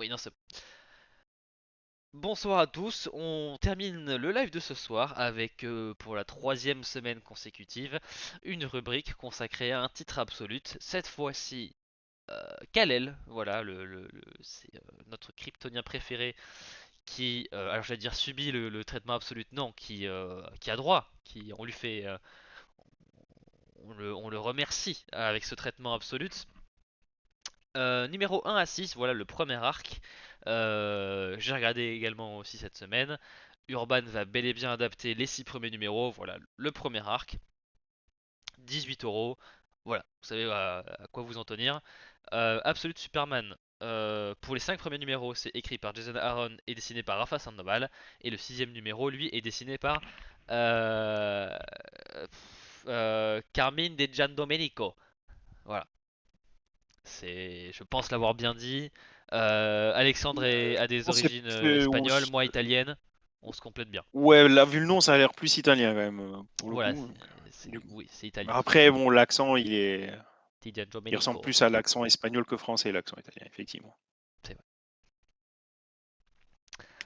Oui, non, c'est... Bonsoir à tous, on termine le live de ce soir avec, pour la troisième semaine consécutive, une rubrique consacrée à un titre absolute. Cette fois-ci, Kalel, voilà, c'est notre kryptonien préféré qui, alors j'allais dire subit le traitement absolu, non, qui a droit, on lui fait, on le remercie avec ce traitement absolu. Numéro 1 à 6, voilà le premier arc. J'ai regardé également aussi cette semaine. Urban va bel et bien adapter les 6 premiers numéros. Voilà le premier arc. 18 €. Voilà, vous savez à quoi vous en tenir. Absolute Superman. Pour les 5 premiers numéros, c'est écrit par Jason Aaron et dessiné par Rafa Sandoval. Et le sixième numéro, lui, est dessiné par euh, Carmine De Giandomenico. Voilà. Je pense l'avoir bien dit. Alexandre a des Non, origines espagnoles, moi italienne. On se complète bien. ouais, là, vu le nom, ça a l'air plus italien quand même, pour le Voilà, coup. Du coup. oui, c'est italien. Après, bon, Tidiane il ressemble Domenico, plus à l'accent espagnol que français, l'accent italien, effectivement. c'est vrai.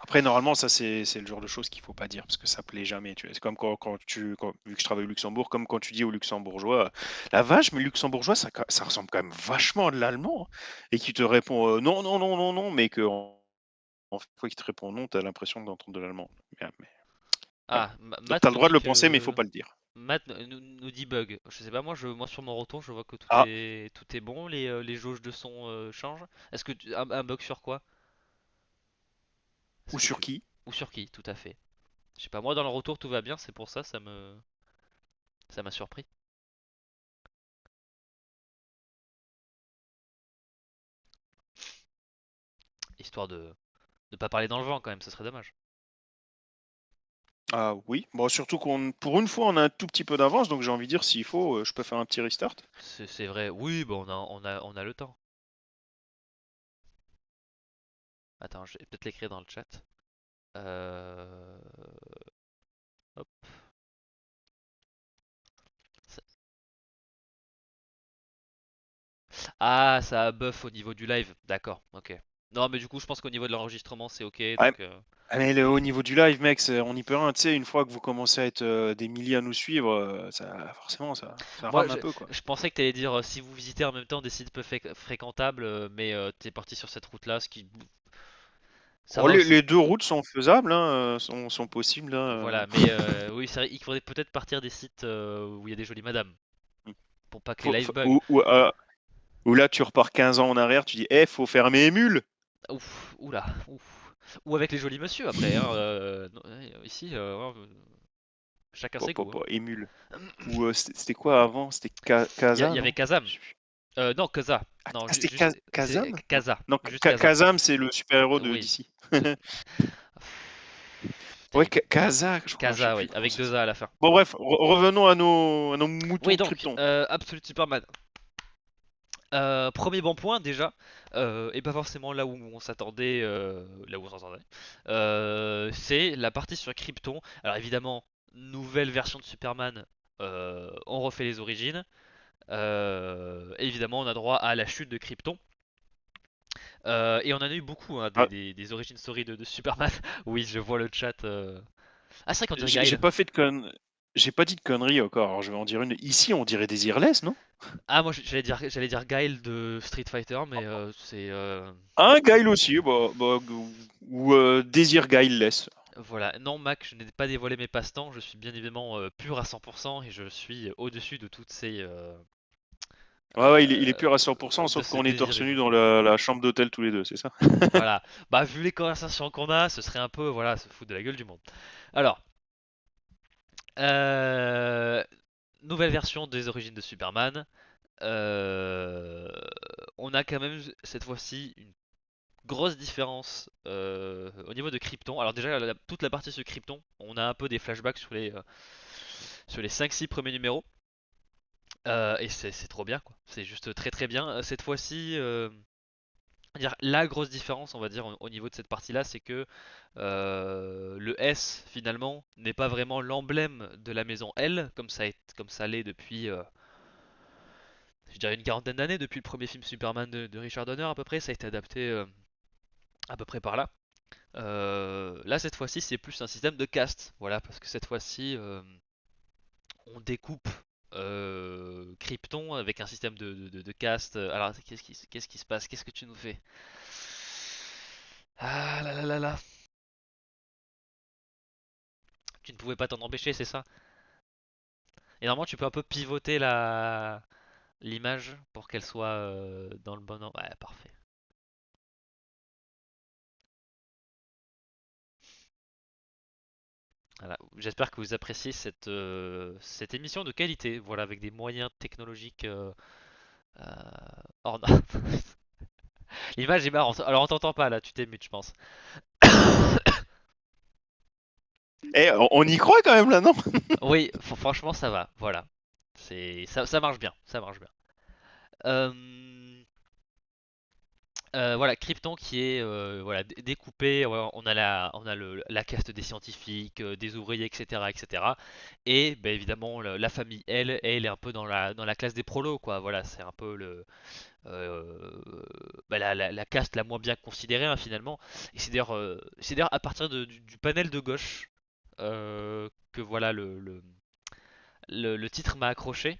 Après, normalement, ça, c'est le genre de choses qu'il faut pas dire parce que ça plaît jamais. Tu vois. C'est comme vu que je travaille au Luxembourg, comme quand tu dis aux Luxembourgeois, la vache, mais le luxembourgeois, ça ressemble quand même vachement à de l'allemand. Et qui te répond non, non, non, non, non, mais que en fois qu'il te répond non, tu as l'impression d'entendre de l'allemand. Mais voilà. Ah, Donc, Matt tu as le nous droit de dit le penser, mais il faut que pas le dire. Matt nous dit bug. Je sais pas, moi sur mon retour, je vois que Ah, tout est bon. Les jauges de son changent. Est-ce que un bug sur quoi? Est-ce ou que sur tu qui? ou sur qui? Tout à fait. Je sais pas, moi dans le retour tout va bien, c'est pour ça ça m'a surpris. Histoire de pas parler dans le vent quand même, ce serait dommage. Ah oui, bon, surtout qu'on, pour une fois, on a un tout petit peu d'avance, donc j'ai envie de dire, s'il faut, je peux faire un petit restart. C'est vrai. Oui, bon, on a le temps. Attends, je vais peut-être l'écrire dans le chat. Euh... Hop. Ça- Ah, ça a buff au niveau du live. D'accord, ok. Non, mais du coup, je pense qu'au niveau de l'enregistrement, c'est ok. Ouais. Donc, Ah, mais au niveau du live, mec, on n'y peut rien. Tu sais, une fois que vous commencez à être des milliers à nous suivre, forcément, ça moi, rame un peu, quoi. je pensais que t'allais dire si vous visitez en même temps des sites peu fréquentables, mais t'es parti sur cette route-là, ce qui, ça Oh, va aussi. les deux routes sont faisables, hein, sont possibles, hein. Voilà, mais oui, c'est vrai, il faudrait peut-être partir des sites où il y a des jolies madames, pour pas que les lives bug. Ou là, tu repars 15 ans en arrière, tu dis, faut fermer Emule. Ouf, oula, ouf. Ou avec les jolis monsieur après, hein, non, ici, chacun ses goûts, hein. Emule. Ou c'était quoi avant? C'était Il Kaza, y avait non? Kazam. Je sais plus. Non, Kaza. Non, C'était c'est Kazam? Non, Kaza. non, Juste Kaza. Kazam, c'est le super-héros de Oui. DC. De... Ouais, Terrible. Kaza, je crois, je sais Kaza, plus oui, comment avec ça deux A à s'appelle. la fin. Bon, bref, revenons à nos moutons Oui, de donc, Krypton. Absolute Superman. Premier bon point déjà, et pas forcément là où on s'attendait, c'est la partie sur Krypton. Alors évidemment, nouvelle version de Superman, on refait les origines. Évidemment, on a droit à la chute de Krypton. Et on en a eu beaucoup, hein, Ah, des origin story de Superman. Oui, je vois le chat. Ah, c'est vrai qu'on dirait j'ai Gaël. pas fait de j'ai pas dit de conneries encore, alors je vais en dire une. Ici, on dirait des Irless, non? Ah, moi j'allais dire Gaël de Street Fighter, mais c'est. Un Guile aussi, ou Désir Guileless. Voilà. Non, Mac, je n'ai pas dévoilé mes passe-temps. Je suis bien évidemment pur à 100% et je suis au-dessus de toutes Ouais, ouais, il est pur à 100%, de sauf ce qu'on est désir torse nu humain. dans la chambre d'hôtel tous les deux, c'est ça? Voilà. Bah, vu les conversations qu'on a, ce serait un peu, voilà, se foutre de la gueule du monde. Alors, euh, nouvelle version des origines de Superman. Euh, on a quand même cette fois-ci une grosse différence au niveau de Krypton. Alors déjà, toute la partie sur Krypton, on a un peu des flashbacks sur les 5-6 premiers numéros. Et c'est trop bien, quoi. C'est juste très très bien. Cette fois-ci, dire la grosse différence, on va dire, au niveau de cette partie-là, c'est que le S finalement n'est pas vraiment l'emblème de la maison L, comme ça l'est depuis, je dirais une quarantaine d'années, depuis le premier film Superman de Richard Donner à peu près. Ça a été adapté à peu près par là. Là, cette fois-ci, c'est plus un système de caste. Voilà, parce que cette fois-ci, on découpe Krypton avec un système de caste. Alors, qu'est-ce qui se passe? Qu'est-ce que tu nous fais? Ah là là là là. Tu ne pouvais pas t'en empêcher, c'est ça? Et normalement, tu peux un peu pivoter l'image pour qu'elle soit dans le bon ordre. Ouais, parfait. Voilà. J'espère que vous appréciez cette émission de qualité, voilà, avec des moyens technologiques euh, hors normes. L'image est marrante. Alors on t'entend pas là, tu t'émutes, je pense. Eh, on y croit quand même là, non? Oui, franchement ça va, voilà. Ça marche bien, ça marche bien. Euh, voilà, Krypton qui est voilà, découpé, voilà, on a la caste des scientifiques, des ouvriers, etc. etc. Et ben, évidemment la famille, elle est un peu dans la classe des prolos, quoi. Voilà, c'est un peu euh, la caste la moins bien considérée hein, finalement. Et c'est d'ailleurs à partir du panel de gauche que voilà le titre m'a accroché.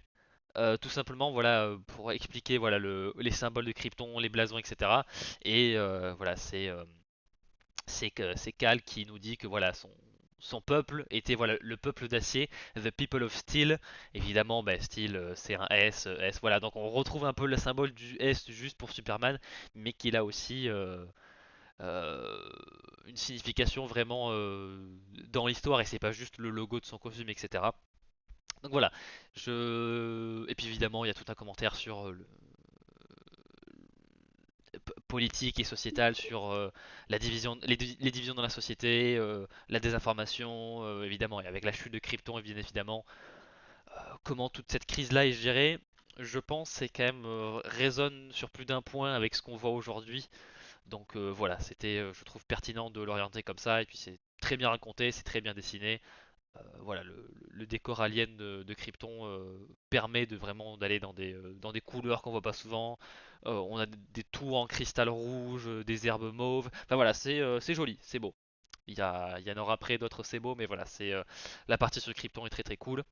Tout simplement voilà pour expliquer voilà les symboles de Krypton, les blasons, etc. Et voilà c'est Cal qui nous dit que voilà son peuple était voilà le peuple d'acier, the people of steel. Évidemment, bah, steel c'est un S, voilà. Donc on retrouve un peu le symbole du S juste pour Superman, mais qu'il a aussi euh, une signification vraiment dans l'histoire et c'est pas juste le logo de son costume, etc. Donc voilà. Et puis évidemment, il y a tout un commentaire sur le politique et sociétale sur la division, les divisions dans la société, la désinformation, évidemment, et avec la chute de Krypton, bien évidemment, comment toute cette crise-là est gérée, je pense, c'est quand même résonne sur plus d'un point avec ce qu'on voit aujourd'hui. Donc voilà, c'était, je trouve pertinent de l'orienter comme ça, et puis c'est très bien raconté, c'est très bien dessiné. Voilà, le décor alien de Krypton permet de vraiment d'aller dans des couleurs qu'on voit pas souvent. On a des tours en cristal rouge, des herbes mauves. Enfin voilà, c'est joli, c'est beau. Il y en aura après d'autres, c'est beau, mais voilà, la partie sur Krypton est très très cool.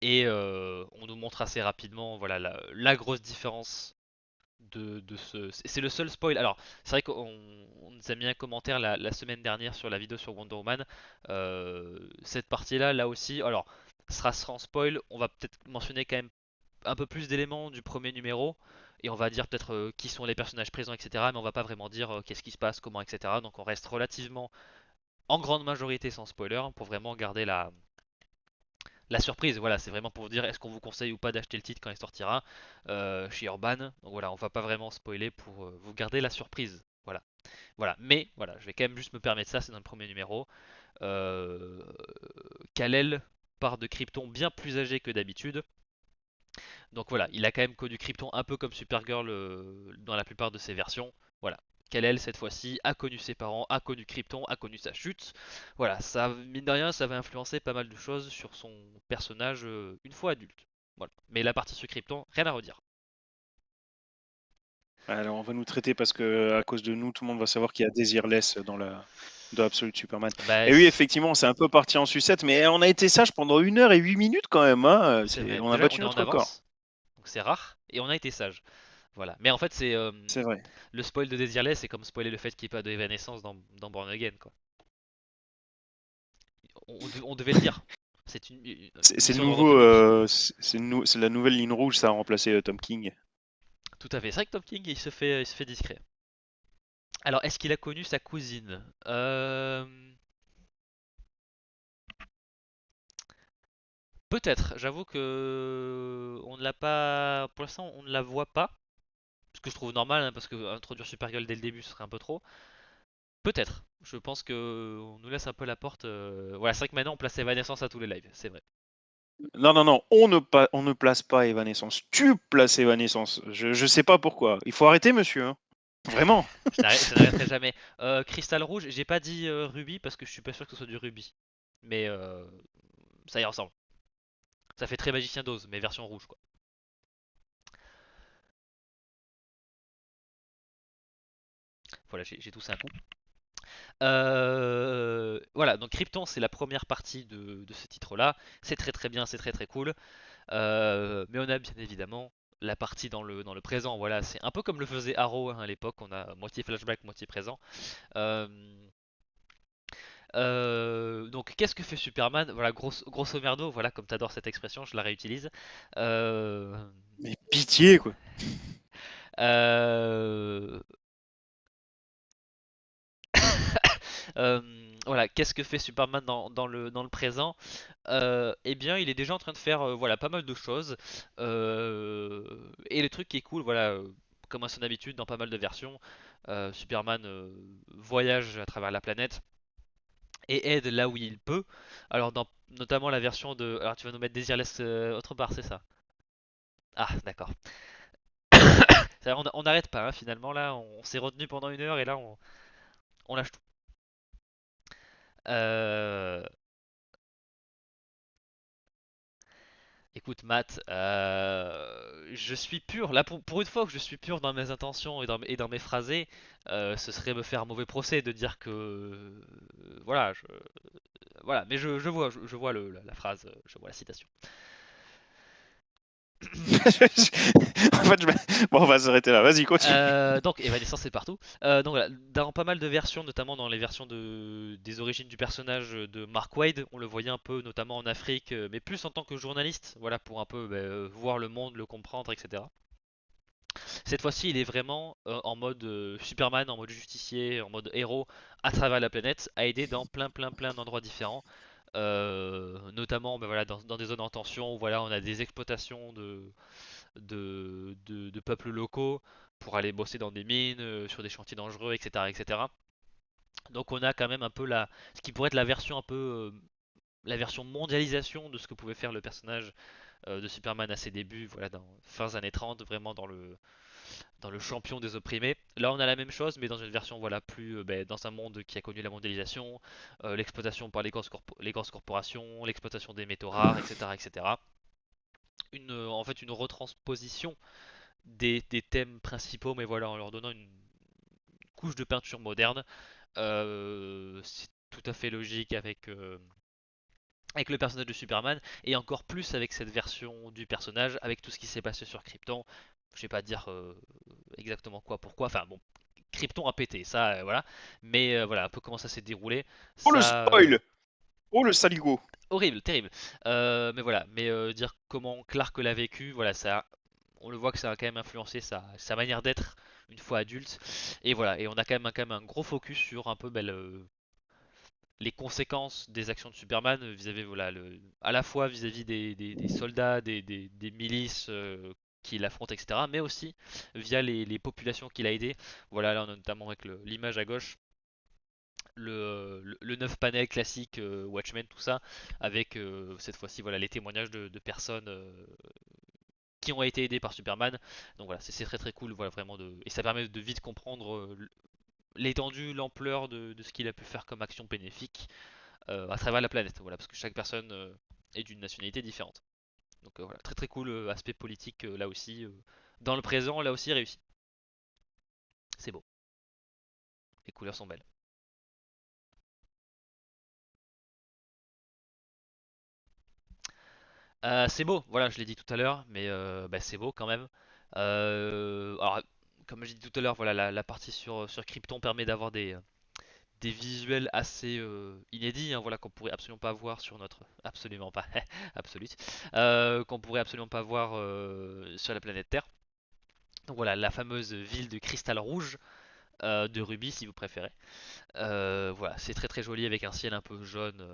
Et on nous montre assez rapidement, voilà, la grosse différence de ce. C'est le seul spoil. Alors, c'est vrai qu'on nous a mis un commentaire la semaine dernière sur la vidéo sur Wonder Woman. Cette partie-là, là aussi, alors, sera sans spoil. On va peut-être mentionner quand même un peu plus d'éléments du premier numéro. Et on va dire peut-être qui sont les personnages présents, etc. Mais on va pas vraiment dire qu'est-ce qui se passe, comment, etc. Donc on reste relativement, en grande majorité, sans spoiler pour vraiment garder la surprise. Voilà, c'est vraiment pour vous dire est-ce qu'on vous conseille ou pas d'acheter le titre quand il sortira chez Urban. Donc voilà, on va pas vraiment spoiler pour vous garder la surprise. Voilà. Voilà, mais voilà, je vais quand même juste me permettre ça, c'est dans le premier numéro. Euh, Kal-El part de Krypton bien plus âgé que d'habitude. Donc voilà, il a quand même connu Krypton un peu comme Supergirl dans la plupart de ses versions. Voilà. Kal-El cette fois-ci a connu ses parents, a connu Krypton, a connu sa chute. Voilà, ça mine de rien, ça va influencer pas mal de choses sur son personnage une fois adulte. Voilà. Mais la partie sur Krypton, rien à redire. Alors, on va nous traiter parce que à cause de nous, tout le monde va savoir qu'il y a Desireless dans Absolute Superman. Bah, Et oui, effectivement, c'est un peu parti en sucette, mais on a été sage pendant 1 h et 8 minutes quand même, hein. c'est vrai. On a Déjà, on battu est en notre record. avance, donc c'est rare, et on a été sage. Voilà. Mais en fait, c'est C'est vrai. le spoil de Desireless, c'est comme spoiler le fait qu'il n'y ait pas de Evanescence dans Born Again, quoi. On devait le dire. C'est une C'est le mission d'ordre nouveau, public. c'est la nouvelle ligne rouge, ça a remplacé Tom King. Tout à fait. C'est vrai que Tom King, il se fait discret. Alors, est-ce qu'il a connu sa cousine? Peut-être. J'avoue que on ne l'a pas. Pour l'instant, on ne la voit pas. Ce que je trouve normal, hein, parce que introduire Supergirl dès le début, ce serait un peu trop. Peut-être. Je pense que on nous laisse un peu la porte. Voilà, c'est vrai que maintenant on place Evanescence à tous les lives. C'est vrai. Non, non, non, on ne place pas Evanescence. Tu places Evanescence. Je sais pas pourquoi. Il faut arrêter, monsieur, hein. Vraiment. Je n'arrêterai jamais. Cristal rouge, j'ai pas dit rubis parce que je suis pas sûr que ce soit du rubis. Mais ça y ressemble. Ça fait très magicien d'Oz, mais version rouge quoi. Voilà, j'ai tous un coup. Voilà, donc Krypton, c'est la première partie de ce titre-là. C'est très très bien, c'est très très cool. Mais on a bien évidemment la partie dans le présent. Voilà, c'est un peu comme le faisait Arrow hein, à l'époque. On a moitié flashback, moitié présent. Euh, donc, qu'est-ce que fait Superman? Voilà, grosso merdo, voilà, comme t'adores cette expression, je la réutilise. Euh, Mais pitié, quoi. euh, euh, voilà, qu'est-ce que fait Superman dans le présent? Eh bien, il est déjà en train de faire voilà, pas mal de choses. Et le truc qui est cool, voilà, comme à son habitude, dans pas mal de versions, Superman voyage à travers la planète et aide là où il peut. Alors, dans notamment la version de. Alors, tu vas nous mettre Desireless autre part, c'est ça? Ah, d'accord. On n'arrête pas, hein, finalement, là, on s'est retenu pendant 1 heure et là, on lâche tout. Euh, Écoute, Matt, je suis pur. Là, pour une fois que je suis pur dans mes intentions et dans mes phrasés, ce serait me faire un mauvais procès de dire que. Voilà, voilà. Mais je vois la phrase, je vois la citation. En fait, bon, on va s'arrêter là. Vas-y, continue. Donc Evanescence c'est partout. Donc voilà, dans pas mal de versions, notamment dans les versions des origines du personnage de Mark Waid, on le voyait un peu, notamment en Afrique, mais plus en tant que journaliste, voilà, pour un peu voir le monde, le comprendre, etc. Cette fois-ci, il est vraiment en mode Superman, en mode justicier, en mode héros à travers la planète, à aider dans plein, plein, plein d'endroits différents. Notamment voilà, dans des zones en tension où voilà, on a des exploitations de peuples locaux pour aller bosser dans des mines, sur des chantiers dangereux, etc., etc. Donc on a quand même un peu ce qui pourrait être la version un peu la version mondialisation de ce que pouvait faire le personnage de Superman à ses débuts, voilà, dans fin années 30, vraiment dans le champion des opprimés. Là, on a la même chose, mais dans une version voilà plus dans un monde qui a connu la mondialisation, l'exploitation par les grosses corporations, l'exploitation des métaux rares, etc., etc. En fait, une retransposition des thèmes principaux, mais voilà, en leur donnant une couche de peinture moderne. C'est tout à fait logique avec le personnage de Superman, et encore plus avec cette version du personnage, avec tout ce qui s'est passé sur Krypton. Je sais pas dire exactement quoi, pourquoi. Enfin bon, Krypton a pété, ça, voilà. Mais voilà, un peu comment ça s'est déroulé. Oh le Ça, spoil! Oh le saligo! horrible, terrible. Mais voilà, mais dire comment Clark l'a vécu, voilà, ça, on le voit que ça a quand même influencé sa manière d'être une fois adulte. Et voilà, et on a quand même un gros focus sur un peu les conséquences des actions de Superman vis-à-vis, voilà, à la fois vis-à-vis des soldats, des milices qu'il affronte, etc., mais aussi via les populations qu'il a aidées. Voilà, là on a notamment avec l'image à gauche le 9 panel classique Watchmen, tout ça, avec cette fois-ci voilà, les témoignages de personnes qui ont été aidées par Superman. Donc voilà, c'est très très cool, voilà, vraiment et ça permet de vite comprendre l'étendue, l'ampleur de ce qu'il a pu faire comme action bénéfique à travers la planète, voilà, parce que chaque personne est d'une nationalité différente. Donc voilà, très très cool aspect politique là aussi, dans le présent là aussi réussi. C'est beau, les couleurs sont belles. C'est beau, voilà, je l'ai dit tout à l'heure, mais c'est beau quand même. Alors, comme je dit tout à l'heure, voilà, la partie sur Krypton permet d'avoir des visuels assez inédits, hein, voilà, qu'on pourrait absolument pas voir sur notre, absolument pas, absolute, qu'on pourrait absolument pas voir sur la planète Terre. Donc voilà, la fameuse ville de cristal rouge, de rubis si vous préférez. Voilà, c'est très très joli avec un ciel un peu jaune.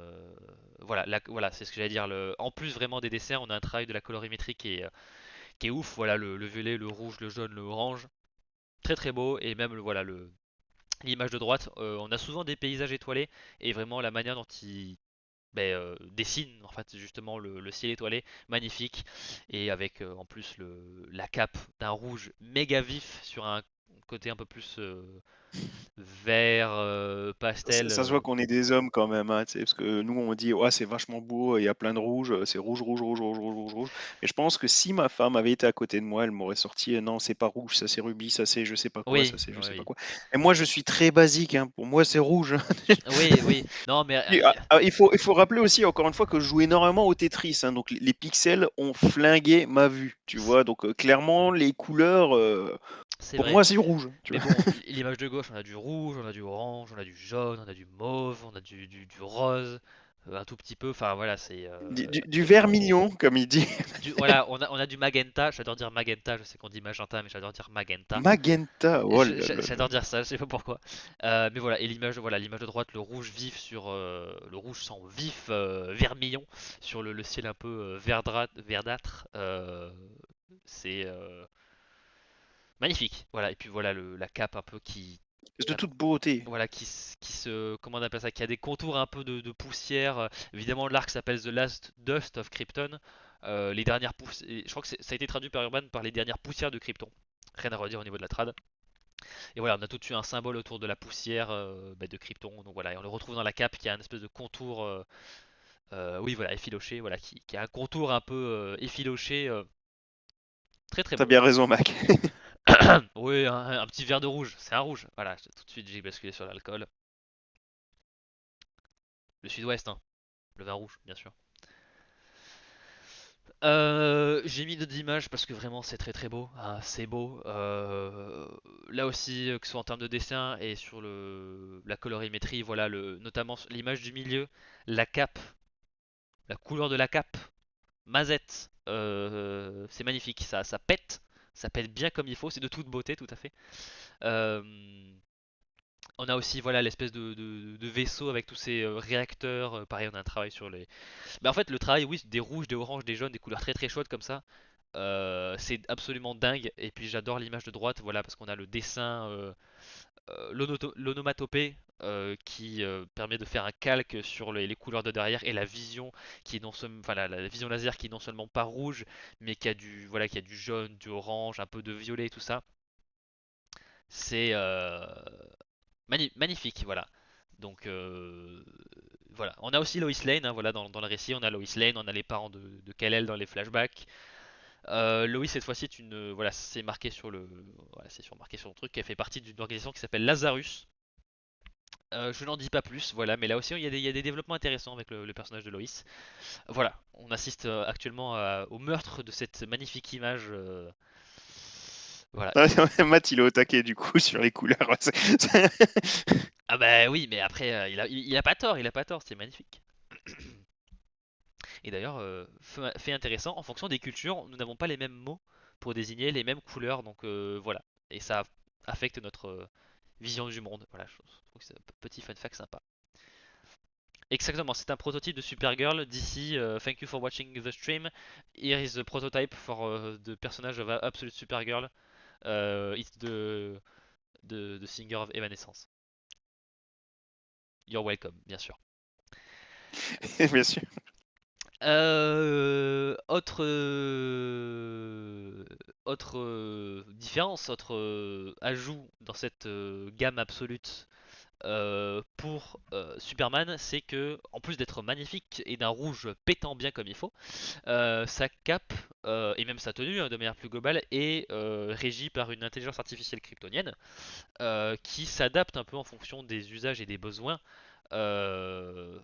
Voilà, voilà, c'est ce que j'allais dire. En plus vraiment des dessins, on a un travail de la colorimétrie qui est ouf. Voilà, le violet, le rouge, le jaune, le orange, très très beau. Et même voilà l'image de droite, on a souvent des paysages étoilés et vraiment la manière dont il dessine en fait justement le ciel étoilé, magnifique, et avec en plus la cape d'un rouge méga vif sur un côté un peu plus vert, Ça, pastel. ça se voit qu'on est des hommes quand même, hein, tu sais, parce que nous on dit ouais, c'est vachement beau, il y a plein de rouge, c'est rouge, rouge, rouge, rouge, rouge, rouge, rouge. Et je pense que si ma femme avait été à côté de moi, elle m'aurait sorti non, c'est pas rouge, ça c'est rubis, ça c'est je sais pas quoi, ça Oui, c'est je oui, sais pas oui. quoi. Et moi je suis très basique, hein, pour moi c'est rouge. Oui, oui. Non, mais Il faut rappeler aussi, encore une fois, que je joue énormément au Tetris, hein, donc les pixels ont flingué ma vue, tu vois. Donc clairement, les couleurs, c'est pour vrai. moi, c'est rouge, tu Mais vois. bon, l'image de gauche, on a du rouge, on a du orange, on a du jaune, on a du mauve, on a du rose, un tout petit peu. Enfin voilà, c'est Du vermillon, comme il dit. voilà, on a du magenta. J'adore dire magenta. Je sais qu'on dit magenta, mais j'adore dire magenta. Magenta, oh là là là J'adore là. dire ça. Je sais pas pourquoi. Mais voilà, et l'image de droite, le rouge vif sur le rouge sans vif vermillon sur le ciel un peu verdâtre. C'est magnifique. Voilà, et puis voilà la cape un peu C'est de toute beauté. voilà, comment on appelle ça, qui a des contours un peu de poussière. Évidemment, l'arc s'appelle The Last Dust of Krypton. Les dernières poussières, je crois que ça a été traduit par Urban par les dernières poussières de Krypton. Rien à redire au niveau de la trad. Et voilà, on a tout de suite un symbole autour de la poussière de Krypton. Donc voilà, et on le retrouve dans la cape qui a une espèce de contour, oui voilà, effiloché, voilà, qui a un contour un peu effiloché, très très T'as beau. bien raison, Mac. Oui, un petit verre de rouge, c'est un rouge. Voilà, tout de suite j'ai basculé sur l'alcool. Le sud-ouest, hein, le vin rouge, bien sûr. J'ai mis d'autres images parce que vraiment c'est très très beau, hein, c'est beau. Là aussi, que ce soit en termes de dessin et sur la colorimétrie, voilà, notamment l'image du milieu, la cape, la couleur de la cape, Mazette, c'est magnifique, ça pète bien comme il faut, c'est de toute beauté tout à fait. Euh, on a aussi voilà l'espèce de vaisseau avec tous ces réacteurs, pareil on a un travail sur les... Mais en fait le travail oui des rouges, des oranges, des jaunes, des couleurs très très chaudes comme ça. C'est absolument dingue. Et puis j'adore l'image de droite, voilà, parce qu'on a le dessin, l'onomatopée qui permet de faire un calque sur les couleurs de derrière et la vision qui est non seulement, enfin la vision laser qui est non seulement pas rouge, mais qui a du jaune, du orange, un peu de violet et tout ça. C'est magnifique, voilà. Donc voilà, on a aussi Lois Lane, hein, voilà, dans le récit, on a Lois Lane, on a les parents de Kal-El dans les flashbacks. Loïs cette fois-ci est voilà, c'est marqué sur voilà, c'est marqué sur le truc qu'elle fait partie d'une organisation qui s'appelle Lazarus. Je n'en dis pas plus, voilà, mais là aussi il y a des développements intéressants avec le personnage de Loïs. Voilà, on assiste actuellement au meurtre de cette magnifique image. Voilà. Matt, il est au taquet du coup sur les couleurs. Ah bah oui, mais après il a pas tort, il a pas tort, c'est magnifique. Et d'ailleurs, fait intéressant, en fonction des cultures, nous n'avons pas les mêmes mots pour désigner les mêmes couleurs, donc voilà. Et ça affecte notre vision du monde. Voilà, je trouve que c'est un petit fun fact sympa. Exactement, c'est un prototype de Supergirl d'ici. Thank you for watching the stream. Here is the prototype for the personage of Absolute Supergirl. It's the singer of Evanescence. You're welcome, bien sûr. Bien sûr. Autre différence, autre ajout dans cette gamme absolute pour Superman, c'est que en plus d'être magnifique et d'un rouge pétant bien comme il faut, sa cape et même sa tenue hein, de manière plus globale est régie par une intelligence artificielle kryptonienne qui s'adapte un peu en fonction des usages et des besoins. euh,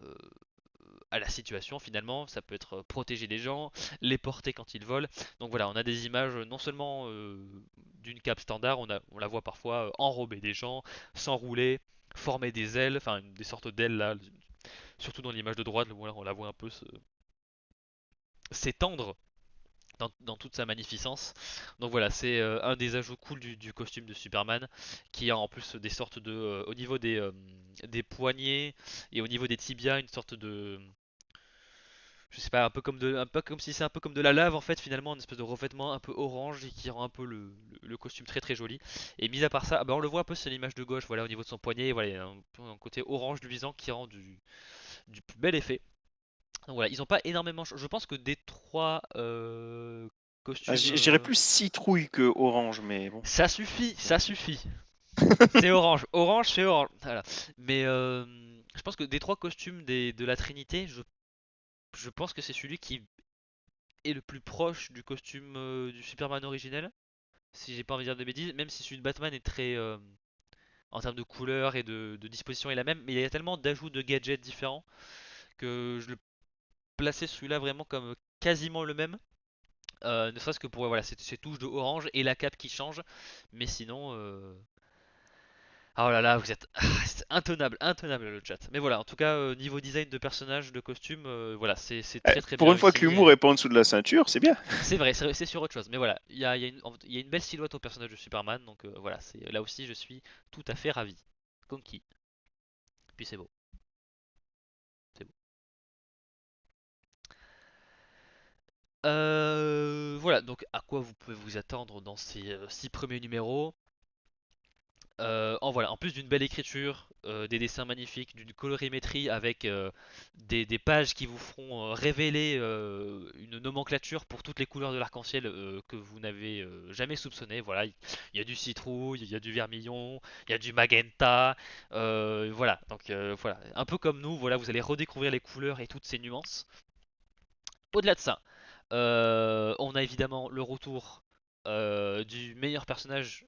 à la situation finalement, ça peut être protéger des gens, les porter quand ils volent. Donc voilà, on a des images non seulement d'une cape standard, on la voit parfois enrober des gens, s'enrouler, former des ailes, enfin des sortes d'ailes là, surtout dans l'image de droite, voilà, on la voit un peu s'étendre dans toute sa magnificence. Donc voilà, c'est un des ajouts cool du costume de Superman, qui a en plus des sortes au niveau des poignets et au niveau des tibias, une sorte de, je sais pas, un peu comme si c'est un peu comme de la lave en fait finalement, une espèce de revêtement un peu orange et qui rend un peu le costume très très joli. Et mis à part ça, ah bah on le voit un peu sur l'image de gauche, voilà au niveau de son poignet, voilà il y a un côté orange luisant qui rend du plus bel effet. Donc voilà, ils ont pas énormément, je pense que des trois Ah, costumes, je dirais plus citrouille que orange, mais bon. ça suffit, ça suffit. C'est orange, orange, c'est orange. Voilà. Mais je pense que des trois costumes de la Trinité, je pense que c'est celui qui est le plus proche du costume du Superman originel. Si j'ai pas envie de dire de bêtises, même si celui de Batman est très, en termes de couleur et de disposition, est la même, mais il y a tellement d'ajouts de gadgets différents que je le plaçais celui-là vraiment comme quasiment le même. Ne serait-ce que pour voilà, ces touches de orange et la cape qui change. Mais sinon, oh là là, vous êtes c'est intenable, intenable le chat. Mais voilà, en tout cas, niveau design de personnage, de costume, voilà, c'est très très Pour bien une fois que réussi. l'humour est pas en dessous de la ceinture, c'est bien. C'est vrai, c'est sur autre chose. Mais voilà, il y a une belle silhouette au personnage de Superman. Donc voilà, là aussi, je suis tout à fait ravi. Conquis. Puis c'est beau. C'est beau. Voilà, donc à quoi vous pouvez vous attendre dans ces 6 premiers numéros. En plus d'une belle écriture, des dessins magnifiques, d'une colorimétrie avec des pages qui vous feront révéler une nomenclature pour toutes les couleurs de l'arc-en-ciel que vous n'avez jamais soupçonné. Voilà, il y a du citrouille, il y a du vermillon, il y a du magenta. Voilà, donc voilà, un peu comme nous, voilà, vous allez redécouvrir les couleurs et toutes ces nuances. Au-delà de ça, on a évidemment le retour du meilleur personnage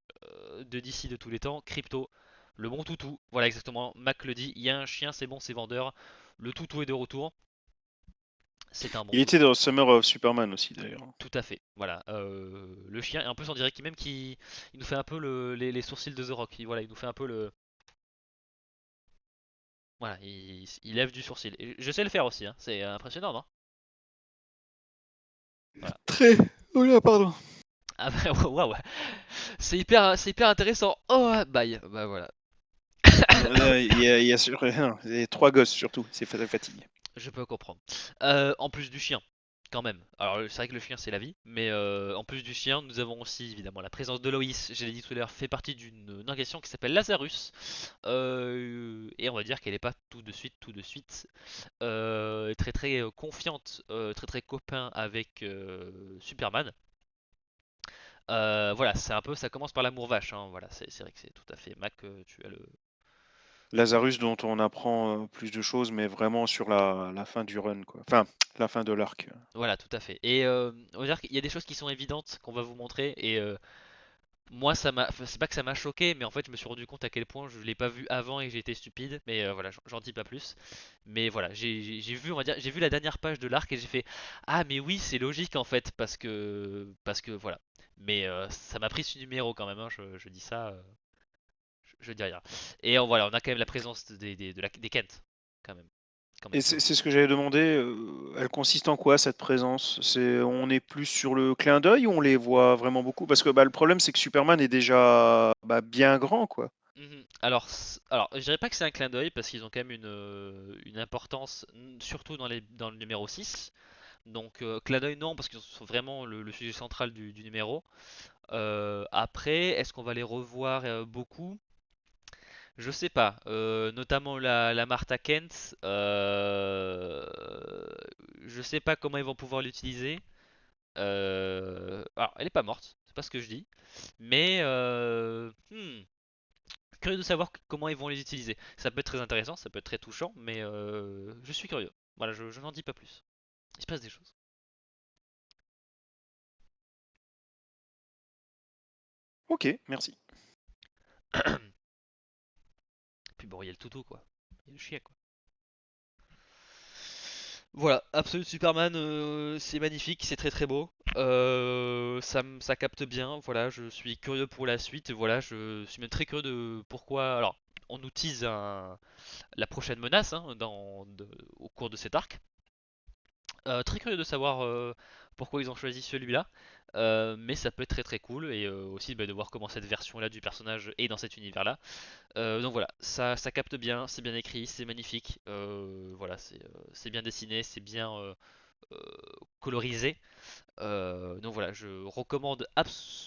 de DC de tous les temps, Crypto, le bon toutou. Voilà exactement, Mac le dit, il y a un chien, c'est bon, c'est vendeur. Le toutou est de retour, c'est un bon Il était toutou. dans Summer of Superman aussi, d'ailleurs. Tout à fait, voilà. Le chien, et en plus on dirait qu'il même qu'il il nous fait un peu les sourcils de The Rock. Voilà, il nous fait un peu le... Voilà, il lève du sourcil. Et je sais le faire aussi, hein. C'est impressionnant, non? Voilà. Très. Oh là, pardon. Ah bah waouh, c'est hyper intéressant. Oh bye, bah voilà. Il y a non, les trois gosses surtout, c'est fatigue. Je peux comprendre. En plus du chien, quand même. Alors c'est vrai que le chien c'est la vie, mais en plus du chien, nous avons aussi évidemment la présence de Loïs. Je l'ai dit tout à l'heure, fait partie d'une organisation qui s'appelle Lazarus, et on va dire qu'elle n'est pas tout de suite très très confiante, très très copain avec Superman. Voilà, c'est un peu, ça commence par l'amour vache, hein. Voilà, c'est vrai que c'est tout à fait Mac, tu as le, Lazarus dont on apprend plus de choses, mais vraiment sur la fin du run, quoi. Enfin, la fin de l'arc. voilà, tout à fait. Et on va dire qu'il y a des choses qui sont évidentes qu'on va vous montrer. Et moi, enfin, c'est pas que ça m'a choqué, mais en fait, je me suis rendu compte à quel point je l'ai pas vu avant et que j'ai été stupide. Mais voilà, j'en dis pas plus. Mais voilà, j'ai vu, on va dire, j'ai vu la dernière page de l'arc et j'ai fait, ah, mais oui, c'est logique en fait, parce que voilà. Mais ça m'a pris ce numéro quand même, hein, je dis ça, je dis rien. Et voilà, on a quand même la présence des Kent, quand Et même sur le c'est coup. ce que j'avais demandé. Elle consiste en quoi cette présence? On est plus sur le clin d'œil ou on les voit vraiment beaucoup? Parce que bah, le problème, c'est que Superman est déjà bah, bien grand, quoi. Mhm. Alors, je dirais pas que c'est un clin d'œil parce qu'ils ont quand même une importance, surtout dans le numéro 6. Donc, clin d'œil non, parce qu'ils sont vraiment le sujet central du numéro. Après, est-ce qu'on va les revoir beaucoup? Je sais pas. Notamment la Martha Kent. Je sais pas comment ils vont pouvoir l'utiliser. Alors, elle est pas morte, c'est pas ce que je dis. Mais curieux de savoir comment ils vont les utiliser. Ça peut être très intéressant, ça peut être très touchant, mais je suis curieux. Voilà, je n'en dis pas plus. Il se passe des choses. Ok, merci. Puis bon, il y a le toutou quoi. Il y a le chien quoi. Voilà, Absolute Superman, c'est magnifique, c'est très très beau. Ça capte bien. Voilà, je suis curieux pour la suite. Voilà, je suis même très curieux de pourquoi. Alors, on nous tease la prochaine menace hein, au cours de cet arc. Très curieux de savoir pourquoi ils ont choisi celui-là. Mais ça peut être très très cool et aussi bah, de voir comment cette version-là du personnage est dans cet univers-là. Donc voilà, ça capte bien, c'est bien écrit, c'est magnifique. Voilà, c'est bien dessiné, c'est bien euh, colorisé. Donc voilà, je recommande,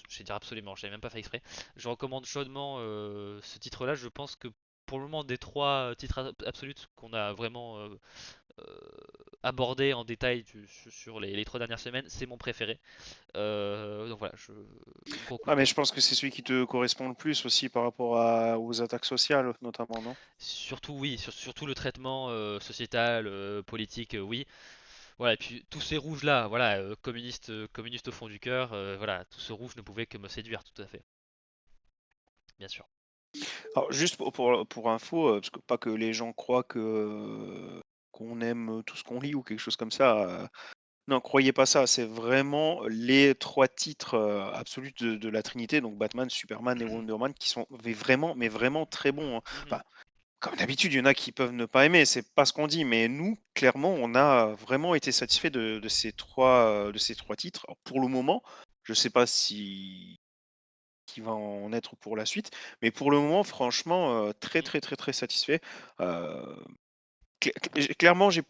je vais dire absolument, j'avais même pas fait exprès. Je recommande chaudement ce titre-là. Je pense que pour le moment des trois titres absolus qu'on a vraiment euh, abordé en détail sur les 3 dernières semaines, c'est mon préféré. Donc voilà, gros coup de Ah, mais cœur. je pense que c'est celui qui te correspond le plus aussi par rapport aux attaques sociales, notamment, non? Surtout oui, surtout le traitement sociétal, politique, oui. Voilà, et puis tous ces rouges là, voilà, communistes au fond du cœur, voilà, tout ce rouge ne pouvait que me séduire, tout à fait, bien sûr. Alors, juste pour info, parce que pas que les gens croient qu'on aime tout ce qu'on lit ou quelque chose comme ça. Non, croyez pas ça. C'est vraiment les trois titres absolus de la Trinité, donc Batman, Superman et Wonder Woman, qui sont mais vraiment très bons, hein. Mhm, Enfin, comme d'habitude, il y en a qui peuvent ne pas aimer, c'est pas ce qu'on dit, mais nous, clairement, on a vraiment été satisfait de ces trois titres. Alors, pour le moment, je sais pas si qui va en être pour la suite, mais pour le moment, franchement, très, mhm, très, très, très satisfait. Heu, clairement, j'ai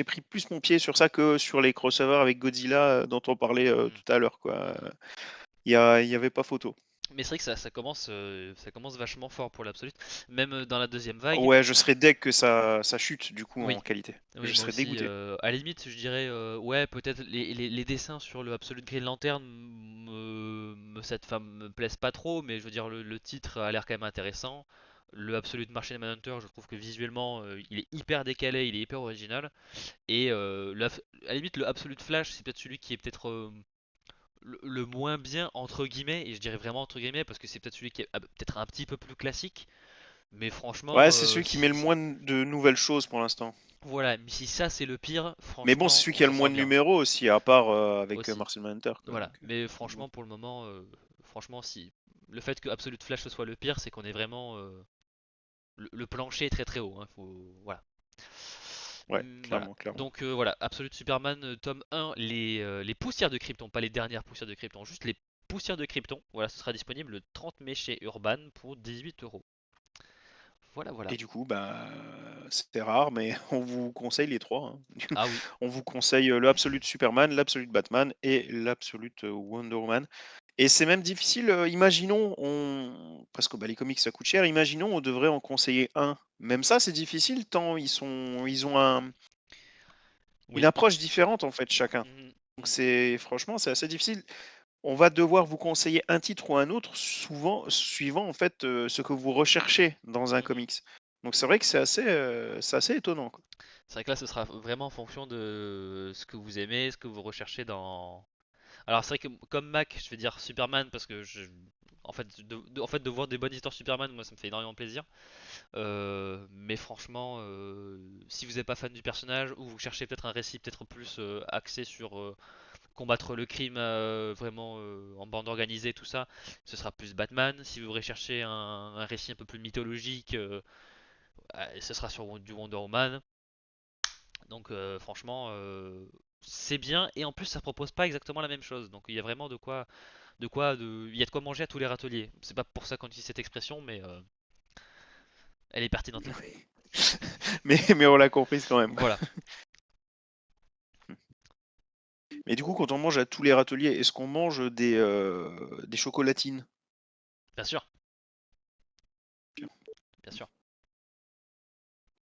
pris plus mon pied sur ça que sur les crossovers avec Godzilla, dont on parlait, mhm, tout à l'heure, quoi. mhm. Il y avait pas photo. Mais c'est vrai que ça commence vachement fort pour l'Absolute, même dans la deuxième vague. Ouais, je serais deg que ça chute, du coup, en Oui, qualité. oui, Je moi serais aussi. dégoûté. À la limite, je dirais, ouais, peut-être les dessins sur le Absolute Green Lantern cette femme me plaisent pas trop, mais je veux dire, le titre a l'air quand même intéressant. Le Absolute Martian Manhunter, je trouve que visuellement, il est hyper décalé, il est hyper original. Et à la limite, le Absolute Flash, c'est peut-être celui qui est peut-être le moins bien, entre guillemets, et je dirais vraiment entre guillemets, parce que c'est peut-être celui qui est peut-être un petit peu plus classique. Mais franchement, Ouais, c'est celui qui met le moins de nouvelles choses pour l'instant. voilà, mais si ça c'est le pire, Mais bon, c'est franchement, celui on qui a s'en le moins sort de bien numéros aussi, à part, avec, aussi. Martian Manhunter, quoi, Voilà, mais donc bon. franchement, pour le moment, franchement, si le fait que Absolute Flash ce soit le pire, c'est qu'on est vraiment le plancher est très très haut, hein, voilà. Ouais, Voilà. clairement, clairement. Donc voilà, Absolute Superman tome 1, les poussières de Krypton, pas les dernières poussières de Krypton, juste les poussières de Krypton. Voilà, ce sera disponible le 30 mai chez Urban pour 18 €. Voilà, voilà. Et du coup, bah, c'était rare, mais on vous conseille les 3, hein. Ah oui. On vous conseille, le Absolute Superman, l'Absolute Batman et l'Absolute, Wonder Woman. Et c'est même difficile, imaginons parce que, bah, les comics ça coûte cher, imaginons on devrait en conseiller un. Même ça, c'est difficile tant ils ont une Oui. approche différente en fait chacun. Mhm, Donc mhm, c'est franchement, c'est assez difficile. On va devoir vous conseiller un titre ou un autre, souvent suivant en fait, ce que vous recherchez dans un mhm. comics. Donc c'est vrai que c'est assez étonnant, quoi. C'est vrai que là, ce sera vraiment en fonction de ce que vous aimez, ce que vous recherchez dans. Alors, c'est vrai que comme Mac, je vais dire Superman parce que en fait, en fait, de voir des bonnes histoires Superman, moi, ça me fait énormément plaisir. Mais franchement, si vous n'êtes pas fan du personnage ou vous cherchez peut-être un récit peut-être plus axé sur combattre le crime vraiment en bande organisée, tout ça, ce sera plus Batman. Si vous recherchez un récit un peu plus mythologique, ce sera sur du Wonder Woman. Donc franchement, c'est bien et en plus ça propose pas exactement la même chose. Donc il y a vraiment il y a de quoi manger à tous les râteliers. C'est pas pour ça qu'on utilise cette expression, mais elle est pertinente. Mais on l'a comprise quand même. Voilà, Mais du coup, quand on mange à tous les râteliers, est-ce qu'on mange des chocolatines? bien sûr, bien sûr.